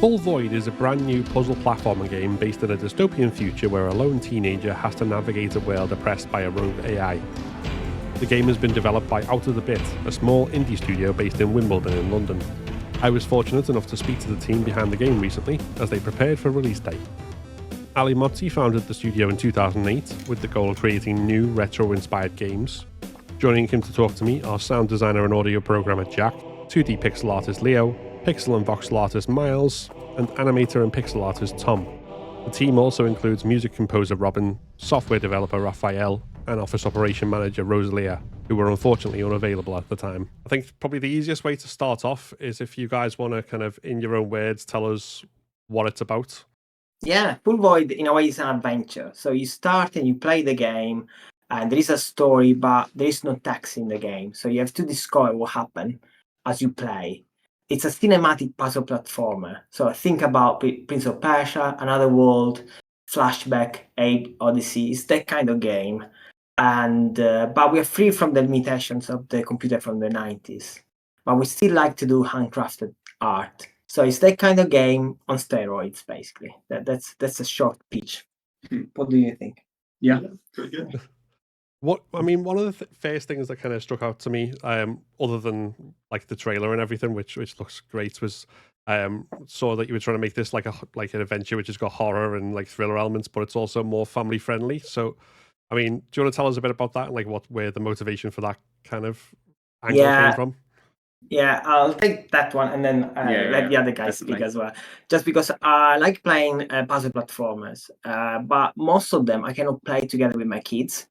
Full Void is a brand new puzzle platformer game based in a dystopian future where a lone teenager has to navigate a world oppressed by a rogue AI. The game has been developed by OutOfTheBit, a small indie studio based in Wimbledon in London. I was fortunate enough to speak to the team behind the game recently as they prepared for release day. Ali Motzi founded the studio in 2008 with the goal of creating new retro-inspired games. Joining him to talk to me are sound designer and audio programmer Jack, 2D pixel artist Leo, pixel and voxel artist Miles, and animator and pixel artist Tom. The team also includes music composer Robin, software developer Raphael, and office operation manager Rosalia, who were unfortunately unavailable at the time. I think probably the easiest way to start off is if you guys want to kind of, in your own words, tell us what it's about. Yeah, Full Void in a way is an adventure. So you start and you play the game, and there is a story, but there is no text in the game. So you have to discover what happened as you play. It's a cinematic puzzle platformer. So think about Prince of Persia, Another World, Flashback, Ape Odyssey. It's that kind of game. And but we are free from the limitations of the computer from the 90s. But we still like to do handcrafted art. So it's that kind of game on steroids, basically. That's a short pitch. What do you think? Yeah, pretty good. One of the first things that kind of struck out to me, other than like the trailer and everything, which looks great, was saw that you were trying to make this like an adventure which has got horror and like thriller elements, but it's also more family friendly. So, I mean, do you want to tell us a bit about that and like where the motivation for that kind of angle came from? Yeah, I'll take that one and then let the other guys speak as well. Just because I like playing puzzle platformers, but most of them I cannot play together with my kids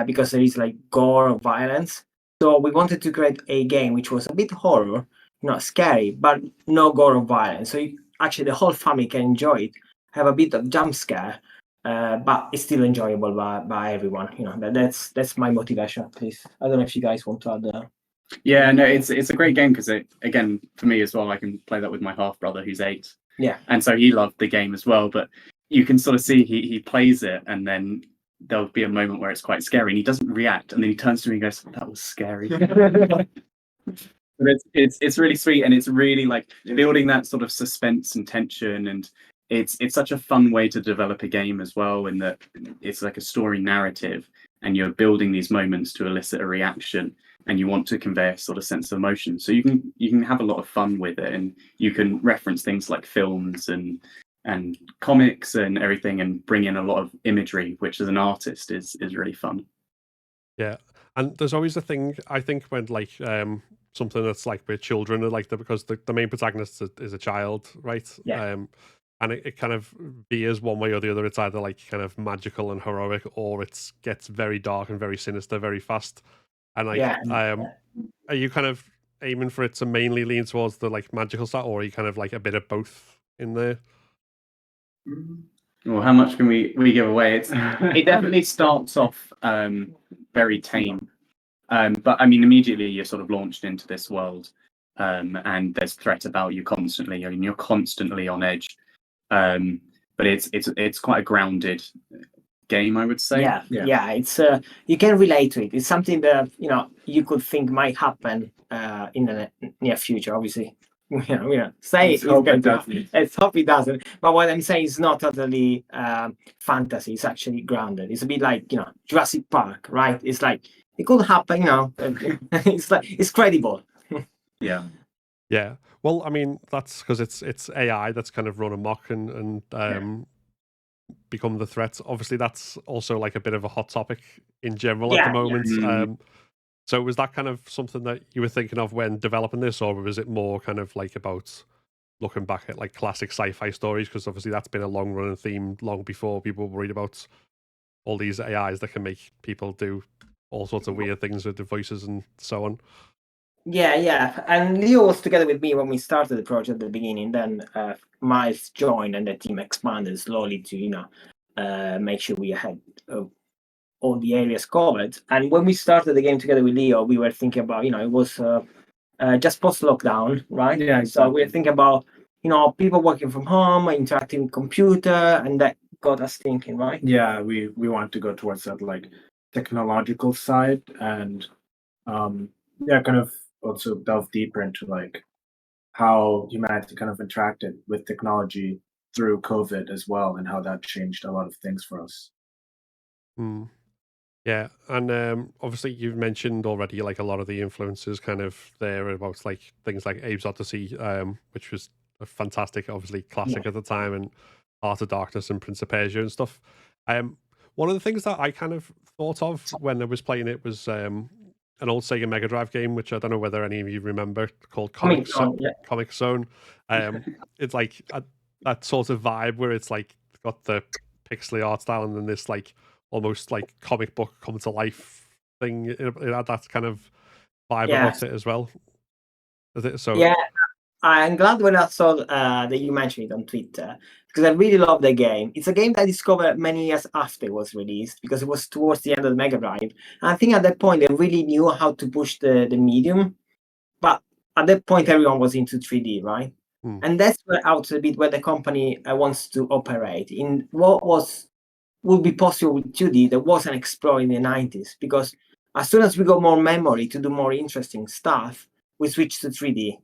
because there is like gore or violence. So we wanted to create a game which was a bit horror, not scary, but no gore or violence. So actually the whole family can enjoy it, have a bit of jump scare, but it's still enjoyable by everyone. You know, that's my motivation at least. I don't know if you guys want to add. Yeah, no, it's a great game because again, for me as well, I can play that with my half brother who's 8. Yeah, and so he loved the game as well. But you can sort of see he plays it, and then there'll be a moment where it's quite scary, and he doesn't react, and then he turns to me and goes, "That was scary." But it's really sweet, and it's really like building that sort of suspense and tension, and it's such a fun way to develop a game as well, in that it's like a story narrative, and you're building these moments to elicit a reaction, and you want to convey a sort of sense of emotion. So you can have a lot of fun with it, and you can reference things like films and comics and everything, and bring in a lot of imagery, which as an artist is really fun. Yeah, and there's always a thing, I think, when like something that's like with children, or like because the main protagonist is a child, right? Yeah. And it kind of veers one way or the other. It's either like kind of magical and heroic, or it gets very dark and very sinister very fast. And like, are you kind of aiming for it to mainly lean towards the like magical side, or are you kind of like a bit of both in there? Well, how much can we give away? It definitely starts off very tame, but I mean, immediately you're sort of launched into this world, and there's threat about you constantly. I mean, you're constantly on edge, but it's quite a grounded game, I would say. Yeah. It's you can relate to it. It's something that you could think might happen in the near future. Obviously, say let's hope it doesn't. But what I'm saying is not totally fantasy. It's actually grounded. It's a bit like Jurassic Park, right? It's like it could happen. It's like it's credible. Yeah. Well, I mean, that's because it's AI that's kind of run amok and become the threat. Obviously, that's also like a bit of a hot topic in general at the moment. So was that kind of something that you were thinking of when developing this, or was it more kind of like about looking back at like classic sci-fi stories? Because obviously that's been a long-running theme long before people were worried about all these AIs that can make people do all sorts of weird things with their voices and so on. Yeah. And Leo was together with me when we started the project at the beginning. Then Miles joined, and the team expanded slowly to make sure we had all the areas covered. And when we started the game together with Leo, we were thinking about it was just post lockdown, right? Yeah. So we were thinking about people working from home, interacting with computer, and that got us thinking, right? Yeah, we wanted to go towards that like technological side, and kind of also delve deeper into like how humanity kind of interacted with technology through COVID as well, and how that changed a lot of things for us. Mm. Yeah, and obviously you've mentioned already like a lot of the influences kind of there about like things like Abe's Odyssey, which was a fantastic, obviously classic at the time, and Art of Darkness and Prince of Persia and stuff. One of the things that I kind of thought of when I was playing it was an old Sega Mega Drive game, which I don't know whether any of you remember, called Comic Zone, yeah. Comic Zone. It's like that sort of vibe where it's like got the pixely art style and then this like almost like comic book come to life thing. It had that kind of vibe about it as well. Is it so? Yeah, I'm glad when I saw that you mentioned it on Twitter, because I really love the game. It's a game that I discovered many years after it was released, because it was towards the end of the Mega Drive. And I think at that point they really knew how to push the medium. But at that point everyone was into 3D, right? And that's where OutOfTheBit, where the company wants to operate in what would be possible with 2D that wasn't explored in the 90s, because as soon as we got more memory to do more interesting stuff, we switched to 3D.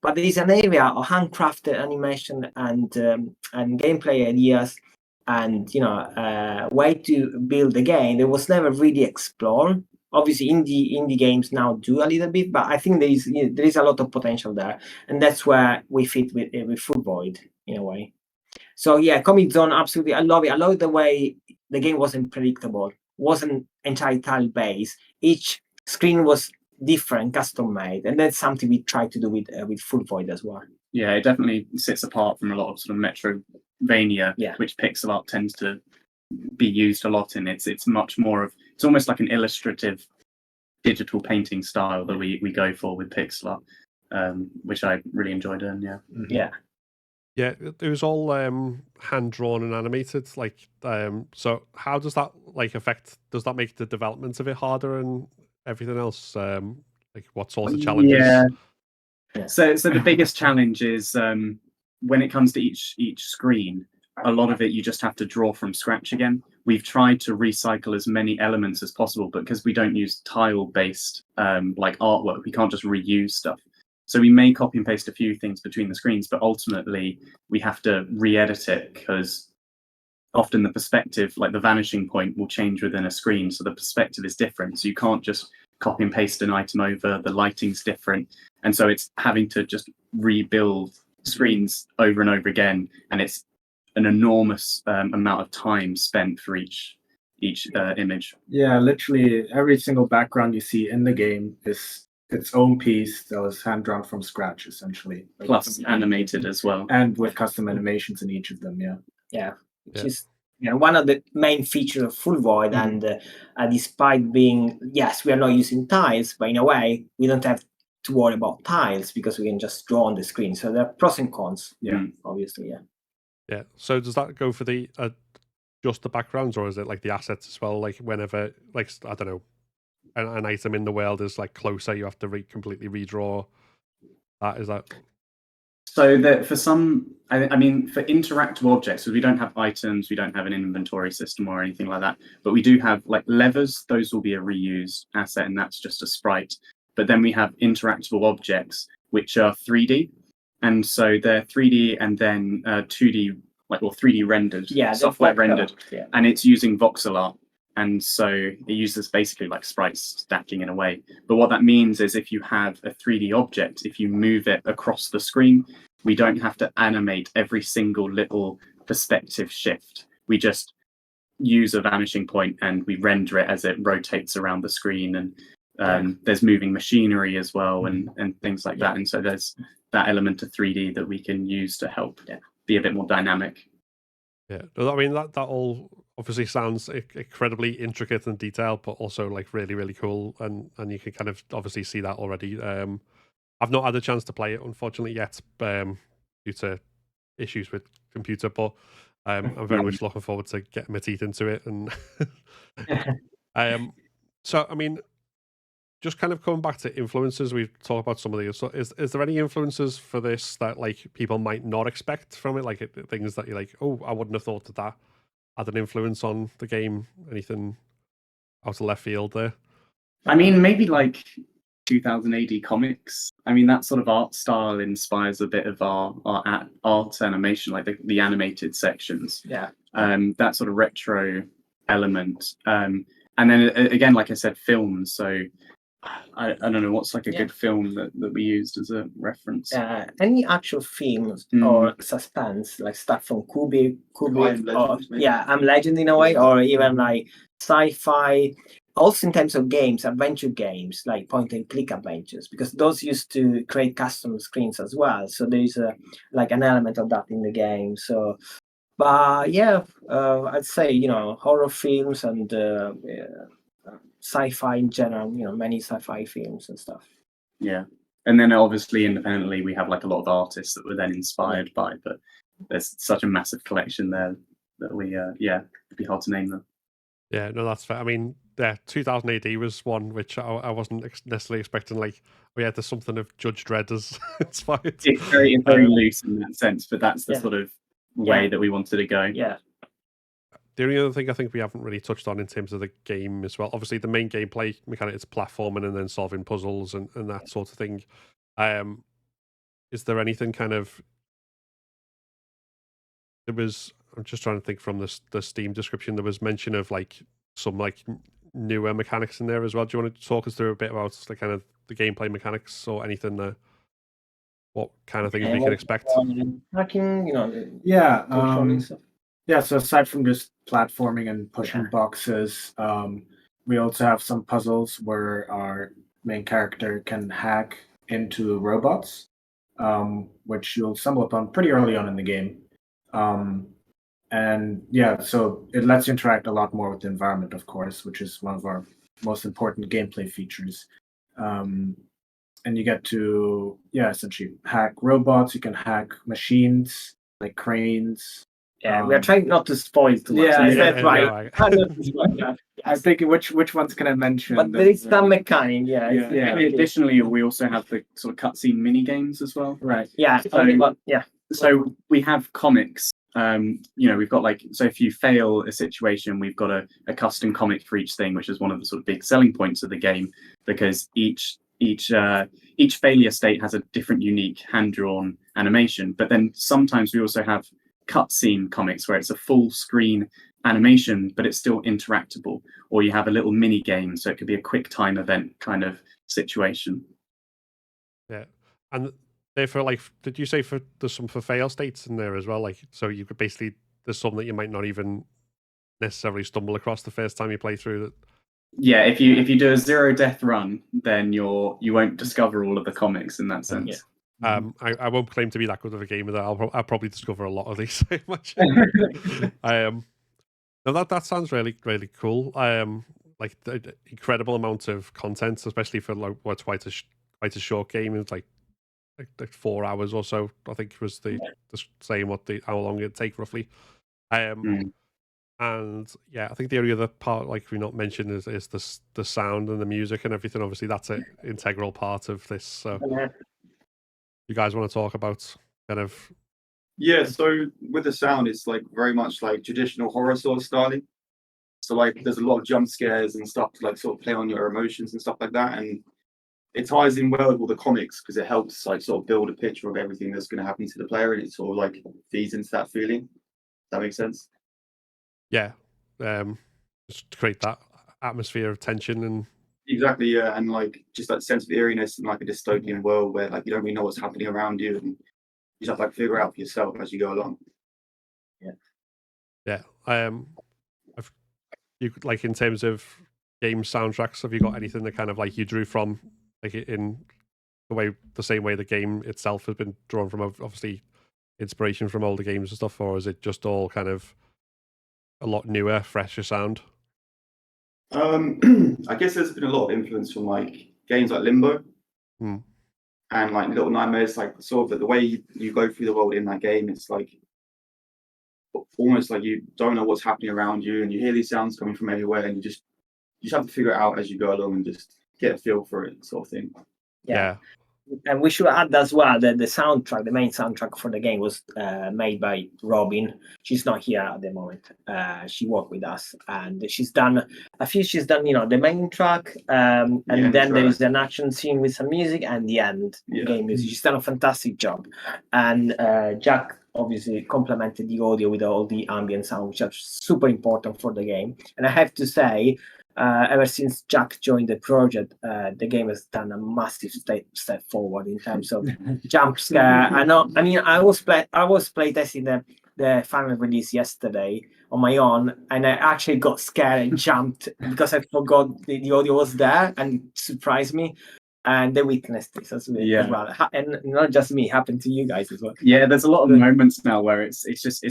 But there is an area of handcrafted animation and gameplay ideas and way to build the game that was never really explored. Obviously, indie games now do a little bit, but I think there is a lot of potential there, and that's where we fit with Full Void in a way. So yeah, Comic Zone, absolutely, I love it. I love the way the game wasn't predictable, wasn't entirely tile based. Each screen was different, custom made, and that's something we try to do with Full Void as well. Yeah, it definitely sits apart from a lot of sort of Metrovania, which pixel art tends to be used a lot in. It's much more of, it's almost like an illustrative digital painting style that we go for with pixel art, which I really enjoyed doing. Yeah, it was all hand drawn and animated. Like, so how does that like affect? Does that make the development of it harder and everything else? Like, what sort of challenges? Yeah. So the biggest challenge is when it comes to each screen. A lot of it you just have to draw from scratch again. We've tried to recycle as many elements as possible, but because we don't use tile-based like artwork, we can't just reuse stuff. So we may copy and paste a few things between the screens, but ultimately we have to re-edit it because often the perspective, like the vanishing point, will change within a screen. So the perspective is different. So you can't just copy and paste an item over, the lighting's different. And so it's having to just rebuild screens over and over again. And it's an enormous amount of time spent for each image. Yeah, literally every single background you see in the game is its own piece that was hand drawn from scratch, essentially. Plus animated as well. And with custom animations in each of them, which is one of the main features of Full Void. And despite being, yes, we are not using tiles, but in a way we don't have to worry about tiles because we can just draw on the screen. So there are pros and cons, obviously. Yeah. So does that go for the just the backgrounds, or is it like the assets as well? Like whenever, like, I don't know, an item in the world is like closer, you have to completely redraw that. Is that? So that for some, I mean, for interactive objects, so we don't have items, we don't have an inventory system or anything like that, but we do have like levers. Those will be a reused asset, and that's just a sprite. But then we have interactable objects, which are 3D. And so they're 3D and then 2D, like, or 3D rendered, software rendered, and it's using voxel art. And so it uses basically like sprites stacking in a way. But what that means is if you have a 3D object, if you move it across the screen, we don't have to animate every single little perspective shift. We just use a vanishing point and we render it as it rotates around the screen. And there's moving machinery as well and things like that. And so there's that element of 3D that we can use to help be a bit more dynamic. Yeah, I mean that all obviously sounds incredibly intricate and detailed, but also like really, really cool, and you can kind of obviously see that already. I've not had a chance to play it unfortunately yet, due to issues with computer, but I'm very much looking forward to getting my teeth into it. And so I mean, just kind of coming back to influences, we've talked about some of these. So is there any influences for this that like people might not expect from it? Like things that you're like, oh, I wouldn't have thought that had an influence on the game? Anything out of left field there? I mean, maybe like 2000 AD comics. I mean, that sort of art style inspires a bit of our art animation, like the animated sections. Yeah. That sort of retro element. And then again, like I said, films. So I don't know what's like a good film that we used as a reference. Any actual films Mm. or suspense, like stuff from Kubrick, Legend, maybe. I'm Legend in a way, or even like sci-fi. Also in terms of games, adventure games, like point-and-click adventures, because those used to create custom screens as well. So there is like an element of that in the game. So, but yeah, I'd say horror films and sci-fi in general. Many sci-fi films and stuff. Yeah. And then obviously independently we have like a lot of artists that were then inspired by, but there's such a massive collection there that we it'd be hard to name them. Yeah, no, that's fair. I mean, 2000 AD was one which I wasn't necessarily expecting. Like, there's something of Judge Dredd as inspired. It's very loose in that sense, but that's the sort of way that we wanted to go. Yeah. The only other thing I think we haven't really touched on in terms of the game as well, obviously the main gameplay mechanic is platforming and then solving puzzles and that sort of thing. Is there anything kind of... I'm just trying to think from the Steam description, there was mention of like some like newer mechanics in there as well. Do you want to talk us through a bit about the kind of the gameplay mechanics or anything there? What kind of things we can expect? Hacking, Yeah. controlling stuff. Yeah, so aside from just platforming and pushing boxes, we also have some puzzles where our main character can hack into robots, which you'll stumble upon pretty early on in the game. And yeah, so it lets you interact a lot more with the environment, of course, which is one of our most important gameplay features. And you get to, essentially hack robots, you can hack machines, like cranes. Yeah, we are trying not to spoil too much. That's right. I'm thinking which ones can I mention? But there is some mechanic, Additionally, we also have the sort of cutscene mini games as well. Right. Yeah. So we have comics. We've got so if you fail a situation, we've got a custom comic for each thing, which is one of the sort of big selling points of the game, because each failure state has a different, unique hand-drawn animation. But then sometimes we also have cutscene comics where it's a full screen animation, but it's still interactable, or you have a little mini game, so it could be a quick time event kind of situation. Yeah, and therefore, did you say there's some for fail states in there as well? Like, so you could basically, there's some that you might not even necessarily stumble across the first time you play through that. Yeah, if you do a 0 death run, then you won't discover all of the comics in that sense. I won't claim to be that good of a gamer. That I'll probably discover a lot of these. So much. No, that sounds really, really cool. Like the incredible amount of content, especially for what's quite a short game. It's like 4 hours or so. I think was the saying how long it'd take roughly. And yeah, I think the only other part like we not mentioned is the sound and the music and everything. Obviously, that's an integral part of this. So, you guys want to talk about kind of? Yeah, so with the sound, it's like very much like traditional horror sort of styling. So like there's a lot of jump scares and stuff to like sort of play on your emotions and stuff like that. And it ties in well with all the comics because it helps like sort of build a picture of everything that's going to happen to the player, and it sort of like feeds into that feeling. Does that make sense? Yeah. Just to create that atmosphere of tension and exactly, yeah, and like just that sense of eeriness in like a dystopian world where like you don't really know what's happening around you, and you just have to like figure out for yourself as you go along. Yeah. You like in terms of game soundtracks, have you got anything that kind of like you drew from, like in the same way the game itself has been drawn from, obviously inspiration from older games and stuff, or is it just all kind of a lot newer, fresher sound? I guess there's been a lot of influence from like games like Limbo and like Little Nightmares, like sort of the way you go through the world in that game. It's like almost like you don't know what's happening around you, and you hear these sounds coming from everywhere, and you just have to figure it out as you go along and just get a feel for it, sort of thing. Yeah. And we should add as well that the soundtrack, the main soundtrack for the game, was made by Robin. She's not here at the moment. She worked with us, and she's done the main track, and then there is an action scene with some music, and the end game music. She's done a fantastic job, and Jack obviously complemented the audio with all the ambient sound, which are super important for the game. And I have to say, ever since Jack joined the project, the game has done a massive step forward in terms of jump scare. I was playtesting the final release yesterday on my own, and I actually got scared and jumped because I forgot the audio was there, and it surprised me. And they witnessed this as well. And not just me, happened to you guys as well. Yeah, there's a lot of moments now where it's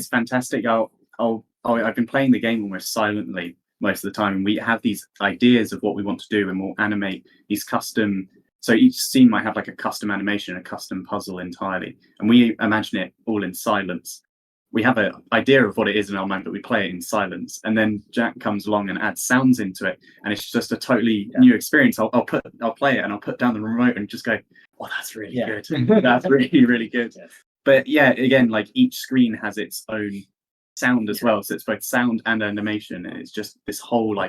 fantastic. I've been playing the game almost silently most of the time, and we have these ideas of what we want to do, and we'll animate these custom. So each scene might have like a custom animation, a custom puzzle entirely, and we imagine it all in silence. We have an idea of what it is in our mind, but we play it in silence. And then Jack comes along and adds sounds into it, and it's just a totally new experience. I'll play it, and I'll put down the remote and just go, "Oh, that's really good. That's really, really good." Yes. But yeah, again, like each screen has its own sound as well, so it's both sound and animation, and it's just this whole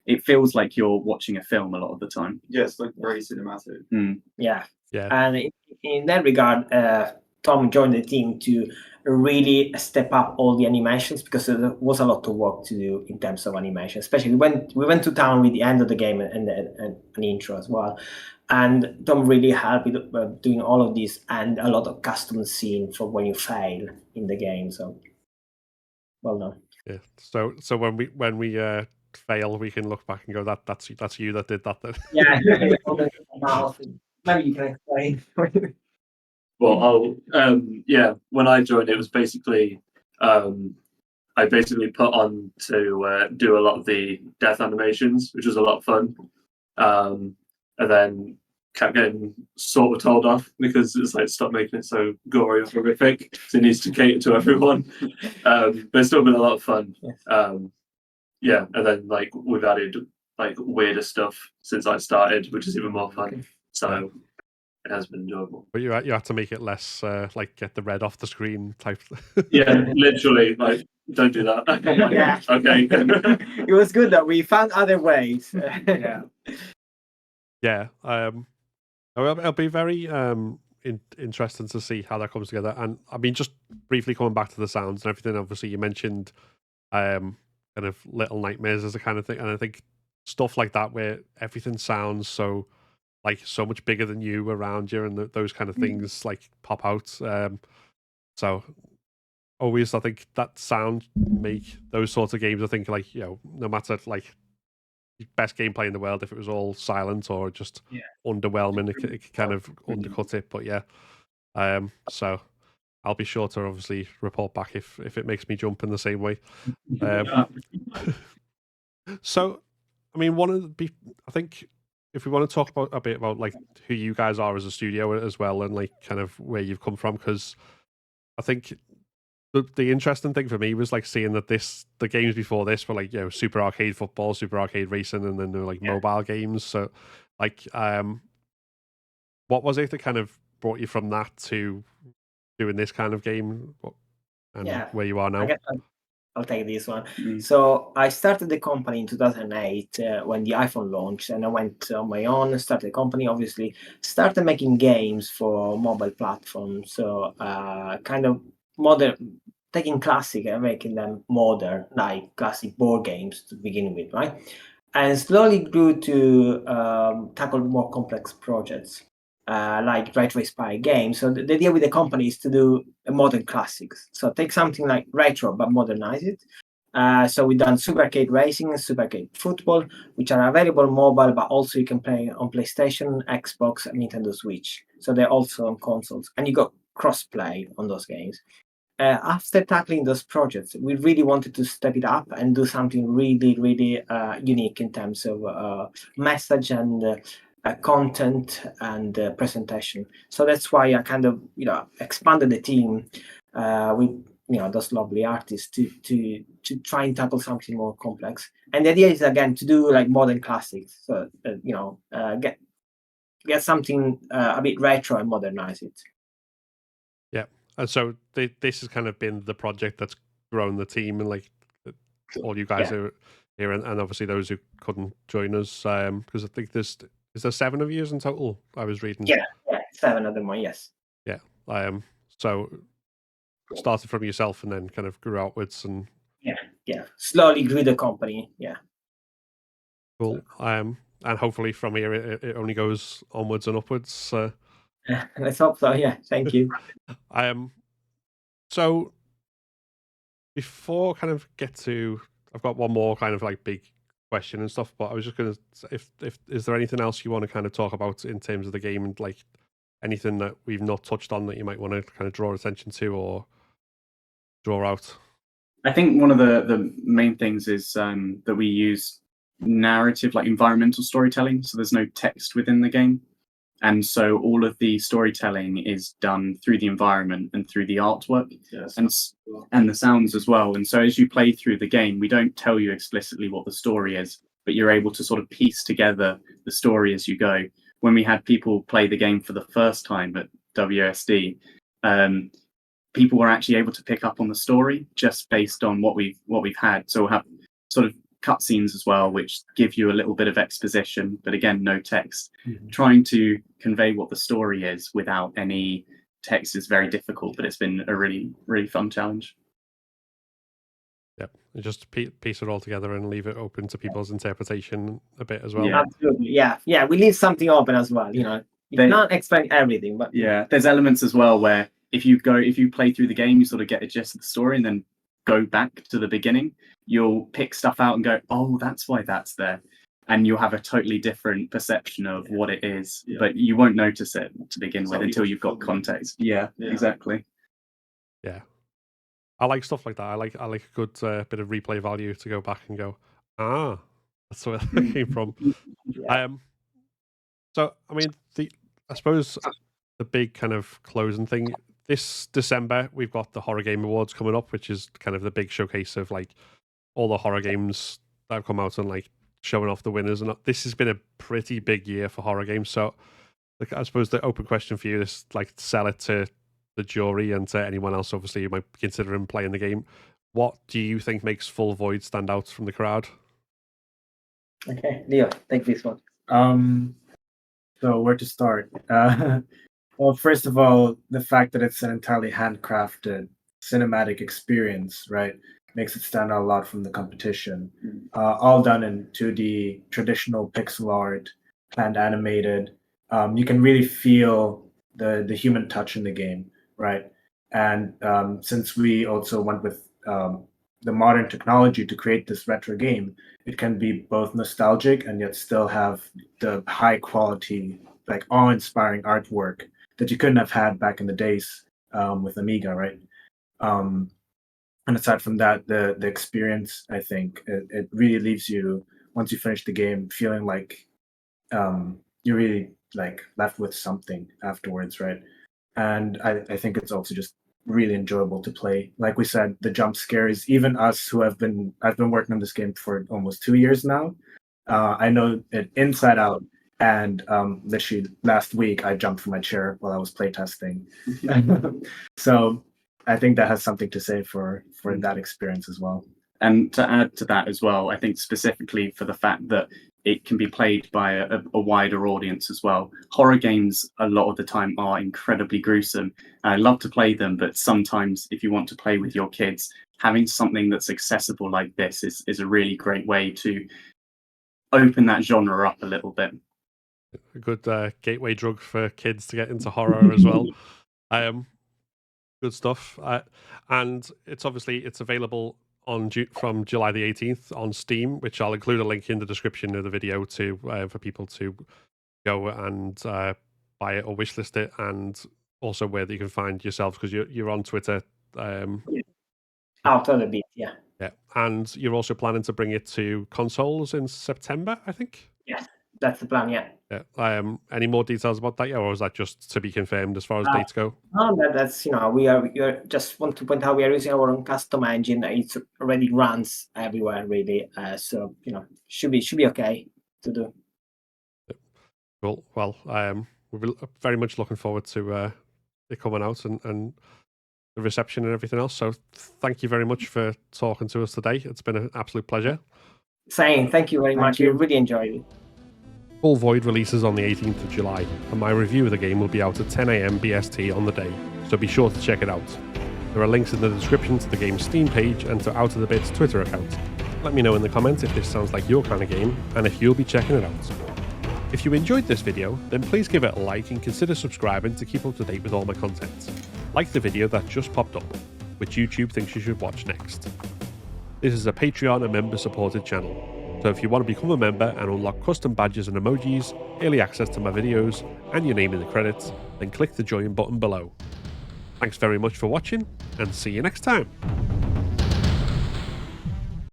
it feels like you're watching a film a lot of the time. Yes, like very cinematic. Yeah. And in that regard, Tom joined the team to really step up all the animations, because there was a lot of work to do in terms of animation. Especially when we went to town with the end of the game and an intro as well. And Tom really helped with doing all of this, and a lot of custom scene for when you fail in the game. So well done. Yeah. So when we fail, we can look back and go, that's you that did that then. Yeah. Maybe you can explain. Well, when I joined, it was basically I basically put on to do a lot of the death animations, which was a lot of fun, and then kept getting sort of told off because it's like, stop making it so gory or horrific, because it needs to cater to everyone. But it's still been a lot of fun. Yes. And then we've added weirder stuff since I started, which is even more fun. So it has been enjoyable. But you had to make it less get the red off the screen type. Yeah, literally, don't do that. Yeah. Okay. It was good that we found other ways. Yeah. It'll be very interesting to see how that comes together. And I mean, just briefly coming back to the sounds and everything. Obviously, you mentioned kind of Little Nightmares as a kind of thing, and I think stuff like that where everything sounds so much bigger than you around you, and those kind of things pop out. So always, I think that sound make those sorts of games. I think no matter best gameplay in the world, if it was all silent or just underwhelming, it could kind of undercut it. But so I'll be sure to obviously report back if it makes me jump in the same way. So, I mean, I think if we want to talk a bit about who you guys are as a studio as well, and kind of where you've come from, because I think the interesting thing for me was seeing that the games before this were Super Arcade Football, Super Arcade Racing, and then there were mobile games. So what was it that kind of brought you from that to doing this kind of game, and where you are now? I'll take this one. So I started the company in 2008 when the iPhone launched, and I went on my own, started the company, obviously, started making games for mobile platforms. So kind of modern, taking classic and making them modern, like classic board games to begin with, right? And slowly grew to tackle more complex projects. Like retro inspired games. So the idea with the company is to do a modern classics. So take something like retro but modernize it. So we've done Super Arcade Racing and Super Arcade Football, which are available mobile, but also you can play on PlayStation, Xbox, and Nintendo Switch. So they're also on consoles, and you got cross-play on those games. After tackling those projects, we really wanted to step it up and do something really, really unique in terms of message and content and presentation. So that's why I kind of expanded the team with those lovely artists to try and tackle something more complex. And the idea is again to do modern classics. So get something a bit retro and modernize it. And so this has kind of been the project that's grown the team, and like all you guys are here, and obviously those who couldn't join us, because I think is there 7 of you in total? I was reading. Yeah, 7 of them. Yes. Yeah. So started from yourself and then kind of grew outwards, and slowly grew the company. Yeah. cool. And hopefully from here it only goes onwards and upwards. Let's hope so. Yeah. Thank you. So before kind of get to, I've got one more kind of like big question and stuff, but I was just gonna, if is there anything else you want to kind of talk about in terms of the game, and like anything that we've not touched on that you might want to kind of draw attention to or draw out? I think one of the main things is that we use narrative, like environmental storytelling. So there's no text within the game. And so all of the storytelling is done through the environment and through the artwork and the sounds as well. And so as you play through the game, we don't tell you explicitly what the story is, but you're able to sort of piece together the story as you go. When we had people play the game for the first time at WSD, people were actually able to pick up on the story just based on what we've had. So we'll have sort of cutscenes as well, which give you a little bit of exposition, but again, no text. Mm-hmm. Trying to convey what the story is without any text is very difficult, but it's been a really, really fun challenge. Yep, and just piece it all together and leave it open to people's interpretation a bit as well. Yeah. Absolutely. Yeah. We leave something open as well. You know, you can't explain everything, but there's elements as well where if you play through the game, you sort of get a gist of the story and then go back to the beginning. You'll pick stuff out and go, oh, that's why that's there. And you'll have a totally different perception of what it is, but you won't notice it to begin with until you've got context. Yeah, exactly. Yeah. I like stuff like that. I like a good bit of replay value to go back and go, that's where that came from. So, I mean, I suppose the big kind of closing thing, this December, we've got the Horror Game Awards coming up, which is kind of the big showcase of like all the horror games that have come out and like showing off the winners. And this has been a pretty big year for horror games. So like, I suppose the open question for you is like sell it to the jury and to anyone else, obviously, you might be considering playing the game. What do you think makes Full Void stand out from the crowd? Okay, Leo, take this one. So where to start? Well, first of all, the fact that it's an entirely handcrafted cinematic experience, right, makes it stand out a lot from the competition. All done in 2D, traditional pixel art, hand animated. You can really feel the human touch in the game, right? And since we also went with the modern technology to create this retro game, it can be both nostalgic and yet still have the high quality, like awe-inspiring artwork that you couldn't have had back in the days with Amiga, right? And aside from that, the experience, I think, it really leaves you, once you finish the game, feeling like you're really like left with something afterwards, right? And I think it's also just really enjoyable to play. Like we said, the jump scares, even us who I've been working on this game for almost 2 years now, I know it inside out. And literally last week I jumped from my chair while I was playtesting. So I think that has something to say for that experience as well. And to add to that as well, I think specifically for the fact that it can be played by a wider audience as well. Horror games a lot of the time are incredibly gruesome. I love to play them, but sometimes if you want to play with your kids, having something that's accessible like this is a really great way to open that genre up a little bit. A good gateway drug for kids to get into horror as well. Good stuff. And it's available from July the 18th on Steam, which I'll include a link in the description of the video to for people to go and buy it or wishlist it, and also where you can find yourself, because you're on Twitter. OutOfTheBit, yeah. Yeah, and you're also planning to bring it to consoles in September, I think. Yes, that's the plan. Yeah. Yeah. Any more details about that, or is that just to be confirmed as far as dates go? No, that's we are just want to point out we are using our own custom engine. It already runs everywhere, really. So should be okay to do. Cool. Well, we're very much looking forward to it coming out and the reception and everything else. So thank you very much for talking to us today. It's been an absolute pleasure. Saying thank you very Thank much. you. I really enjoyed it. Full Void releases on the 18th of July, and my review of the game will be out at 10 AM BST on the day, so be sure to check it out. There are links in the description to the game's Steam page and to OutOfTheBit's Twitter account. Let me know in the comments if this sounds like your kind of game, and if you'll be checking it out. If you enjoyed this video, then please give it a like and consider subscribing to keep up to date with all my content. Like the video that just popped up, which YouTube thinks you should watch next. This is a Patreon and member supported channel, so if you want to become a member and unlock custom badges and emojis, early access to my videos, and your name in the credits, then click the join button below. Thanks very much for watching, and see you next time.